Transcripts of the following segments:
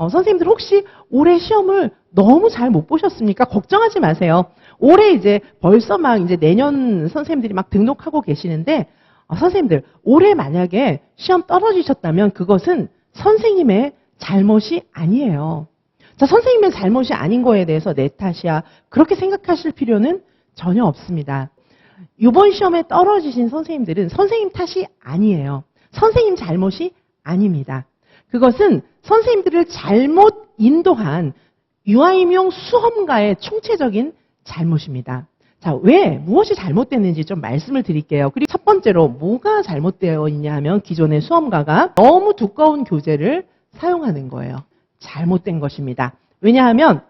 선생님들 혹시 올해 시험을 너무 잘 못 보셨습니까? 걱정하지 마세요. 올해 이제 벌써 막 이제 내년 선생님들이 막 등록하고 계시는데, 선생님들, 올해 만약에 시험 떨어지셨다면 그것은 선생님의 잘못이 아니에요. 자, 선생님의 잘못이 아닌 거에 대해서 내 탓이야, 그렇게 생각하실 필요는 전혀 없습니다. 이번 시험에 떨어지신 선생님들은 선생님 탓이 아니에요. 선생님 잘못이 아닙니다. 그것은 선생님들을 잘못 인도한 유아임용 수험가의 총체적인 잘못입니다. 자, 무엇이 잘못됐는지 좀 말씀을 드릴게요. 그리고 첫 번째로 뭐가 잘못되어 있냐 하면 기존의 수험가가 너무 두꺼운 교재를 사용하는 거예요. 잘못된 것입니다. 왜냐하면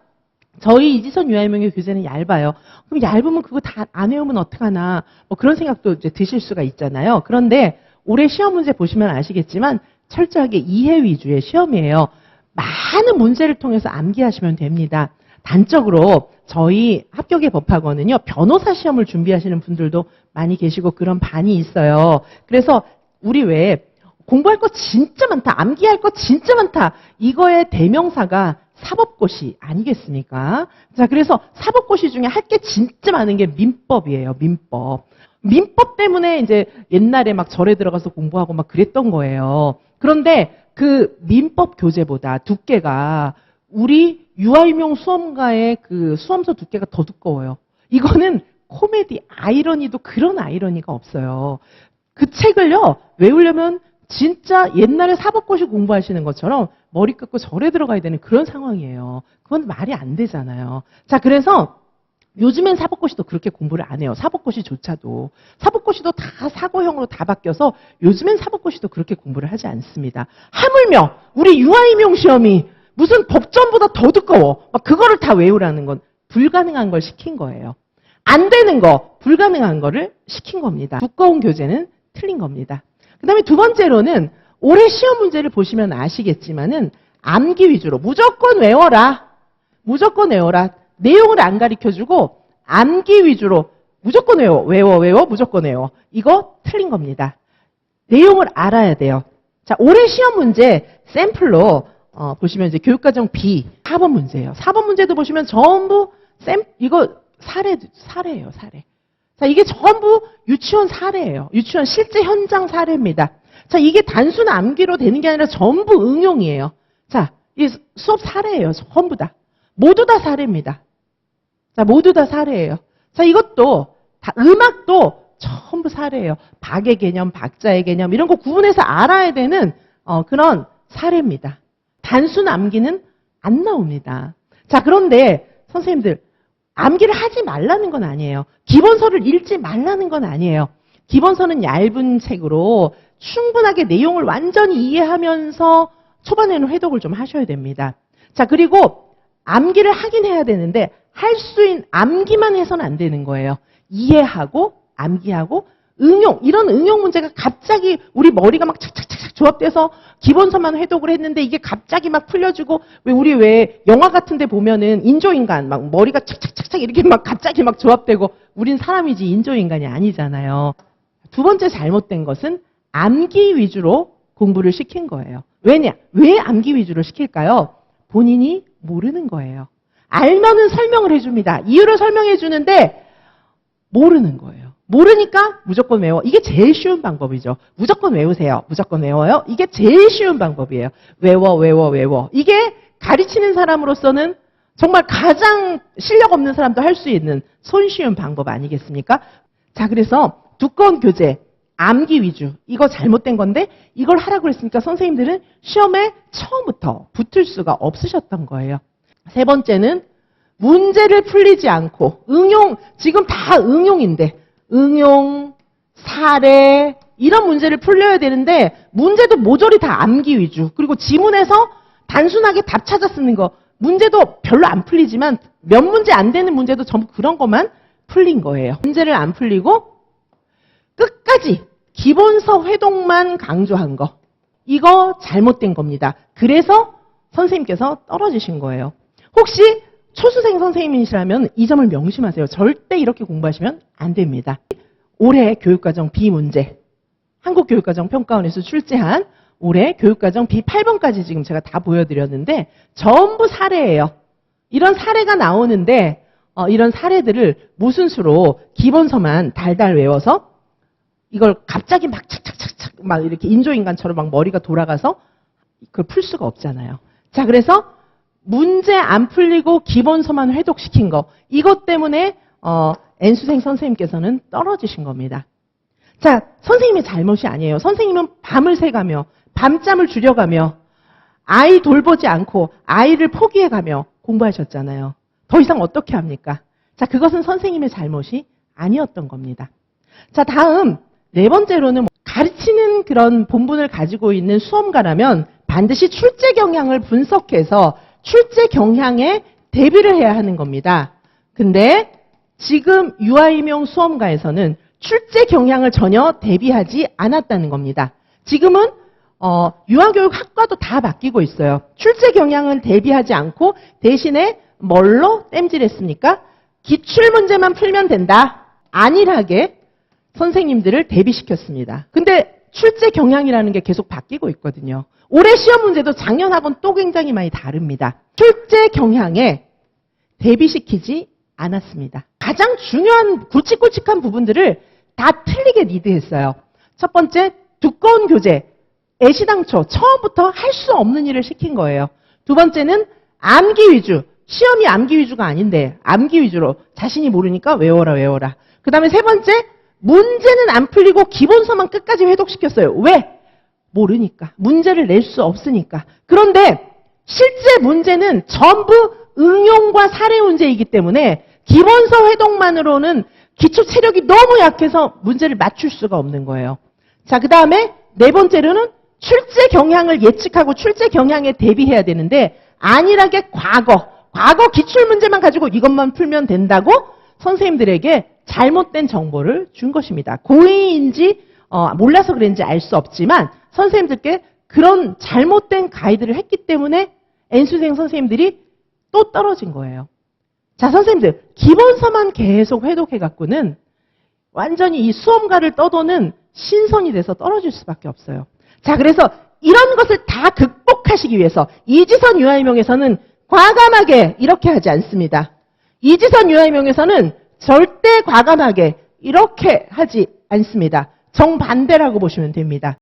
저희 이지선 유아임용의 교재는 얇아요. 그럼 얇으면 그거 다 안 외우면 어떡하나, 뭐 그런 생각도 이제 드실 수가 있잖아요. 그런데 올해 시험 문제 보시면 아시겠지만 철저하게 이해 위주의 시험이에요. 많은 문제를 통해서 암기하시면 됩니다. 단적으로 저희 합격의 법학원은요, 변호사 시험을 준비하시는 분들도 많이 계시고 그런 반이 있어요. 그래서 우리 왜 공부할 거 진짜 많다, 암기할 거 진짜 많다, 이거의 대명사가 사법고시 아니겠습니까? 자, 그래서 사법고시 중에 할 게 진짜 많은 게 민법이에요. 민법. 민법 때문에 이제 옛날에 막 절에 들어가서 공부하고 막 그랬던 거예요. 그런데 그 민법 교재보다 두께가 우리 유아임용 수험가의 그 수험서 두께가 더 두꺼워요. 이거는 코미디, 아이러니도 그런 아이러니가 없어요. 그 책을요, 외우려면 진짜 옛날에 사법고시 공부하시는 것처럼 머리 깎고 절에 들어가야 되는 그런 상황이에요. 그건 말이 안 되잖아요. 자, 그래서 요즘엔 사법고시도 그렇게 공부를 안 해요. 사법고시조차도. 사법고시도 다 사고형으로 다 바뀌어서 요즘엔 사법고시도 그렇게 공부를 하지 않습니다. 하물며 우리 유아임용 시험이 무슨 법전보다 더 두꺼워. 막 그거를 다 외우라는 건 불가능한 걸 시킨 거예요. 안 되는 거, 불가능한 거를 시킨 겁니다. 두꺼운 교재는 틀린 겁니다. 그 다음에 두 번째로는 올해 시험 문제를 보시면 아시겠지만은 암기 위주로 무조건 외워라. 무조건 외워라. 내용을 안 가르쳐주고 암기 위주로 무조건 외워, 무조건 외워. 이거 틀린 겁니다. 내용을 알아야 돼요. 자, 올해 시험 문제 샘플로 보시면 이제 교육과정 B 4번 문제예요. 4번 문제도 보시면 전부 이거 사례예요, 사례. 자, 이게 전부 유치원 사례예요. 유치원 실제 현장 사례입니다. 자, 이게 단순 암기로 되는 게 아니라 전부 응용이에요. 자, 이 수업 사례예요. 전부 다. 모두 다 사례입니다. 자, 모두 다 사례예요. 자, 이것도 다 음악도 전부 사례예요. 박의 개념, 박자의 개념 이런 거 구분해서 알아야 되는 그런 사례입니다. 단순 암기는 안 나옵니다. 자, 그런데 선생님들 암기를 하지 말라는 건 아니에요. 기본서를 읽지 말라는 건 아니에요. 기본서는 얇은 책으로 충분하게 내용을 완전히 이해하면서 초반에는 회독을 좀 하셔야 됩니다. 자, 그리고 암기를 하긴 해야 되는데 할 수 있는 암기만 해서는 안 되는 거예요. 이해하고 암기하고 응용, 이런 응용 문제가 갑자기 우리 머리가 막 착착착착 조합돼서 기본서만 회독을 했는데 이게 갑자기 막 풀려주고, 왜 영화 같은 데 보면은 인조인간 막 머리가 착착착착 이렇게 막 갑자기 막 조합되고, 우린 사람이지 인조인간이 아니잖아요. 두 번째 잘못된 것은 암기 위주로 공부를 시킨 거예요. 왜 암기 위주로 시킬까요? 본인이 모르는 거예요. 알면은 설명을 해줍니다. 이유를 설명해 주는데 모르는 거예요. 모르니까 무조건 외워. 이게 제일 쉬운 방법이죠. 무조건 외우세요. 무조건 외워요. 이게 제일 쉬운 방법이에요. 외워. 이게 가르치는 사람으로서는 정말 가장 실력 없는 사람도 할 수 있는 손쉬운 방법 아니겠습니까? 자, 그래서 두꺼운 교재, 암기 위주, 이거 잘못된 건데 이걸 하라고 했으니까 선생님들은 시험에 처음부터 붙을 수가 없으셨던 거예요. 세 번째는 문제를 풀리지 않고 응용, 지금 다 응용인데 응용, 사례 이런 문제를 풀려야 되는데 문제도 모조리 다 암기 위주, 그리고 지문에서 단순하게 답 찾아 쓰는 거, 문제도 별로 안 풀리지만 몇 문제 안 되는 문제도 전부 그런 것만 풀린 거예요. 문제를 안 풀리고 끝까지 기본서 회독만 강조한 거, 이거 잘못된 겁니다. 그래서 선생님께서 떨어지신 거예요. 혹시 초수생 선생님이시라면 이 점을 명심하세요. 절대 이렇게 공부하시면 안 됩니다. 올해 교육과정 B 문제, 한국교육과정 평가원에서 출제한 올해 교육과정 B8번까지 지금 제가 다 보여드렸는데 전부 사례예요. 이런 사례가 나오는데 이런 사례들을 무슨 수로 기본서만 달달 외워서 이걸 갑자기 막 착착착착 막 이렇게 인조인간처럼 막 머리가 돌아가서 그걸 풀 수가 없잖아요. 자, 그래서 문제 안 풀리고 기본서만 회독시킨 거, 이것 때문에 N수생 선생님께서는 떨어지신 겁니다. 자, 선생님의 잘못이 아니에요. 선생님은 밤을 새가며 밤잠을 줄여가며 아이 돌보지 않고 아이를 포기해가며 공부하셨잖아요. 더 이상 어떻게 합니까? 자, 그것은 선생님의 잘못이 아니었던 겁니다. 자, 다음 네 번째로는 가르치는 그런 본분을 가지고 있는 수험가라면 반드시 출제 경향을 분석해서 출제 경향에 대비를 해야 하는 겁니다. 근데 지금 유아임용 수험가에서는 출제 경향을 전혀 대비하지 않았다는 겁니다. 지금은 유아교육학과도 다 바뀌고 있어요. 출제 경향을 대비하지 않고 대신에 뭘로 땜질했습니까? 기출문제만 풀면 된다. 안일하게 선생님들을 대비시켰습니다. 근데 출제 경향이라는 게 계속 바뀌고 있거든요. 올해 시험 문제도 작년하고는 또 굉장히 많이 다릅니다. 출제 경향에 대비시키지 않았습니다. 가장 중요한 굵직굵직한 부분들을 다 틀리게 리드했어요. 첫 번째, 두꺼운 교재, 애시당초 처음부터 할 수 없는 일을 시킨 거예요. 두 번째는 암기 위주, 시험이 암기 위주가 아닌데 암기 위주로 자신이 모르니까 외워라. 그 다음에 세 번째, 문제는 안 풀리고 기본서만 끝까지 회독시켰어요. 왜? 모르니까. 문제를 낼 수 없으니까. 그런데 실제 문제는 전부 응용과 사례 문제이기 때문에 기본서 회독만으로는 기초 체력이 너무 약해서 문제를 맞출 수가 없는 거예요. 자, 그 다음에 네 번째로는 출제 경향을 예측하고 출제 경향에 대비해야 되는데 안일하게 과거 기출 문제만 가지고 이것만 풀면 된다고 선생님들에게 잘못된 정보를 준 것입니다. 고의인지 몰라서 그랬는지 알 수 없지만 선생님들께 그런 잘못된 가이드를 했기 때문에 N수생 선생님들이 또 떨어진 거예요. 자, 선생님들 기본서만 계속 회독해갖고는 완전히 이 수험가를 떠도는 신선이 돼서 떨어질 수밖에 없어요. 자, 그래서 이런 것을 다 극복하시기 위해서 이지선 유아임용에서는 과감하게 이렇게 하지 않습니다. 이지선 유아임용에서는 절대 과감하게 이렇게 하지 않습니다. 정반대라고 보시면 됩니다.